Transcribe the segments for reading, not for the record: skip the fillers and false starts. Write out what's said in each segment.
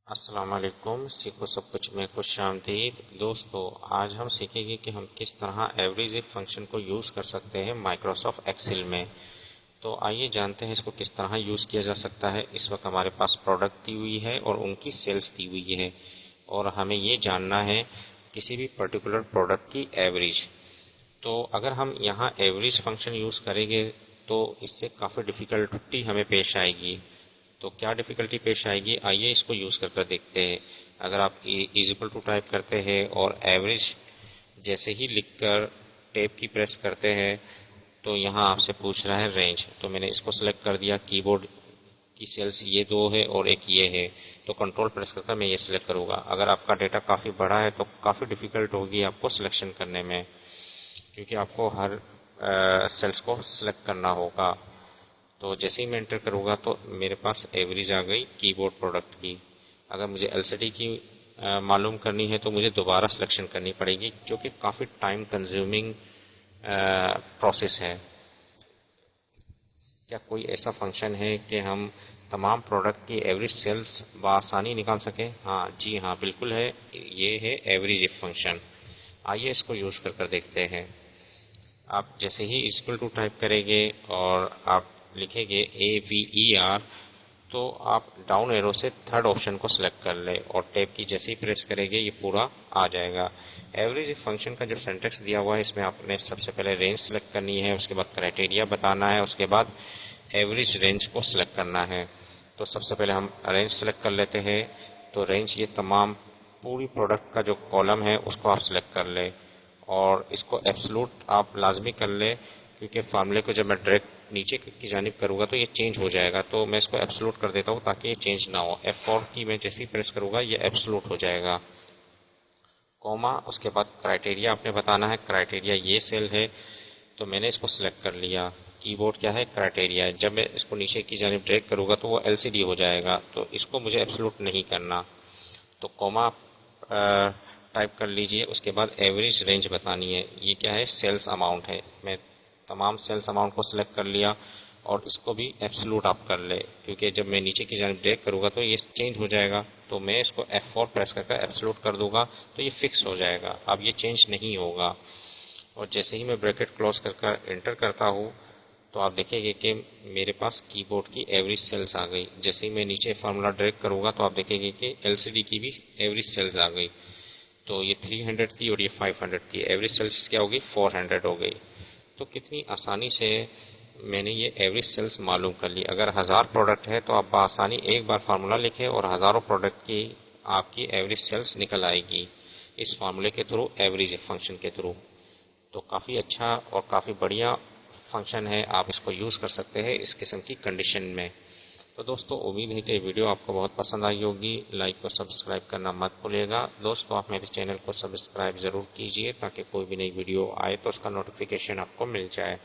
السلام علیکم، سیکھو سب کچھ میں خوش آمدید دوستو۔ آج ہم سیکھیں گے کہ ہم کس طرح ایوریج اف فنکشن کو یوز کر سکتے ہیں مائکروسافٹ ایکسل میں۔ تو آئیے جانتے ہیں اس کو کس طرح یوز کیا جا سکتا ہے۔ اس وقت ہمارے پاس پروڈکٹ دی ہوئی ہے اور ان کی سیلز دی ہوئی ہے، اور ہمیں یہ جاننا ہے کسی بھی پرٹیکولر پروڈکٹ کی ایوریج۔ تو اگر ہم یہاں ایوریج فنکشن یوز کریں گے تو اس سے کافی ڈیفیکلٹی ہمیں پیش آئے گی۔ تو کیا ڈیفیکلٹی پیش آئے گی، آئیے اس کو یوز کر دیکھتے ہیں۔ اگر آپ ایزیکل ٹو ٹائپ کرتے ہیں اور ایوریج جیسے ہی لکھ کر ٹیب کی پریس کرتے ہیں تو یہاں آپ سے پوچھ رہا ہے رینج، تو میں نے اس کو سلیکٹ کر دیا۔ کی بورڈ کی سیلز یہ دو ہے اور ایک یہ ہے، تو کنٹرول پریس کر میں یہ سلیکٹ کروں گا۔ اگر آپ کا ڈیٹا کافی بڑا ہے تو کافی ڈیفیکلٹ ہوگی آپ کو سلیکشن کرنے میں، کیونکہ آپ کو ہر سیلز کو سلیکٹ کرنا ہوگا۔ تو جیسے ہی میں انٹر کروں گا تو میرے پاس ایوریج آ گئی کی بورڈ پروڈکٹ کی۔ اگر مجھے ایل سی ڈی کی معلوم کرنی ہے تو مجھے دوبارہ سلیکشن کرنی پڑے گی، جو کہ کافی ٹائم کنزیومنگ پروسیس ہے۔ کیا کوئی ایسا فنکشن ہے کہ ہم تمام پروڈکٹ کی ایوریج سیلز بآسانی نکال سکیں؟ جی ہاں، بالکل ہے، یہ ہے ایوریج اف فنکشن۔ آئیے اس کو یوز کر دیکھتے ہیں۔ آپ جیسے ہی ایکول ٹو ٹائپ کریں گے اور آپ لکھیں گے AVER، تو آپ ڈاؤن ایرو سے تھرڈ آپشن کو سلیکٹ کر لیں اور ٹیب کی جیسے ہی پریس کریں گے یہ پورا آ جائے گا۔ ایوریج فنکشن کا جو سینٹیکس دیا ہوا ہے اس میں آپ نے سب سے پہلے رینج سلیکٹ کرنی ہے، اس کے بعد کرائٹیریا بتانا ہے، اس کے بعد ایوریج رینج کو سلیکٹ کرنا ہے۔ تو سب سے پہلے ہم رینج سلیکٹ کر لیتے ہیں۔ تو رینج یہ تمام پوری پروڈکٹ کا جو کالم ہے اس کو آپ سلیکٹ کر لیں، اور اس کو ایبسلوٹ آپ لازمی کر لیں، کیونکہ فارمولے کو جب میں ڈریگ نیچے کی جانب کروں گا تو یہ چینج ہو جائے گا۔ تو میں اس کو ایبسلوٹ کر دیتا ہوں تاکہ یہ چینج نہ ہو۔ F4 کی میں جیسے ہی پریس کروں گا یہ ایبسلوٹ ہو جائے گا۔ کوما، اس کے بعد کرائٹیریا آپ نے بتانا ہے، کرائٹیریا یہ سیل ہے تو میں نے اس کو سلیکٹ کر لیا۔ کی بورڈ کیا ہے، کرائٹیریا ہے۔ جب میں اس کو نیچے کی جانب ڈریگ کروں گا تو وہ LCD ہو جائے گا، تو اس کو مجھے ایبسلوٹ نہیں کرنا۔ تو کوما ٹائپ کر لیجئے، اس کے بعد ایوریج رینج بتانی ہے۔ یہ کیا ہے، سیلز اماؤنٹ ہے۔ میں تمام سیلز اماؤنٹ کو سلیکٹ کر لیا اور اس کو بھی ایبسلوٹ آپ کر لے، کیونکہ جب میں نیچے کی جانب ڈریگ کروں گا تو یہ چینج ہو جائے گا۔ تو میں اس کو F4 پریس کر ایبسلوٹ کر دوں گا تو یہ فکس ہو جائے گا، اب یہ چینج نہیں ہوگا۔ اور جیسے ہی میں بریکٹ کلوز کر انٹر کرتا ہوں تو آپ دیکھیں گے کہ میرے پاس کی بورڈ کی ایوریج سیلز آ گئی۔ جیسے ہی میں نیچے فارمولا ڈریگ کروں گا تو آپ دیکھیں گے کہ LCD کی بھی ایوریج سیلز آ گئی۔ تو یہ 300 تھی اور یہ 500 تھی، ایوریج سیلز کیا ہوگی، 400 ہو گئی۔ تو کتنی آسانی سے میں نے یہ ایوریج سیلز معلوم کر لی۔ اگر 1000 پروڈکٹ ہے تو آپ بآسانی ایک بار فارمولا لکھیں اور ہزاروں پروڈکٹ کی آپ کی ایوریج سیلز نکل آئے گی اس فارمولے کے تھرو، ایوریج فنکشن کے تھرو۔ تو کافی اچھا اور کافی بڑھیا فنکشن ہے، آپ اس کو یوز کر سکتے ہیں اس قسم کی کنڈیشن میں۔ تو دوستو، امید ہے کہ ویڈیو آپ کو بہت پسند آئی ہوگی۔ لائک اور سبسکرائب کرنا مت بھولیے گا۔ دوستو، آپ میرے چینل کو سبسکرائب ضرور کیجئے تاکہ کوئی بھی نئی ویڈیو آئے تو اس کا نوٹیفیکیشن آپ کو مل جائے۔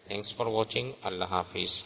Thanks for watching. اللہ حافظ۔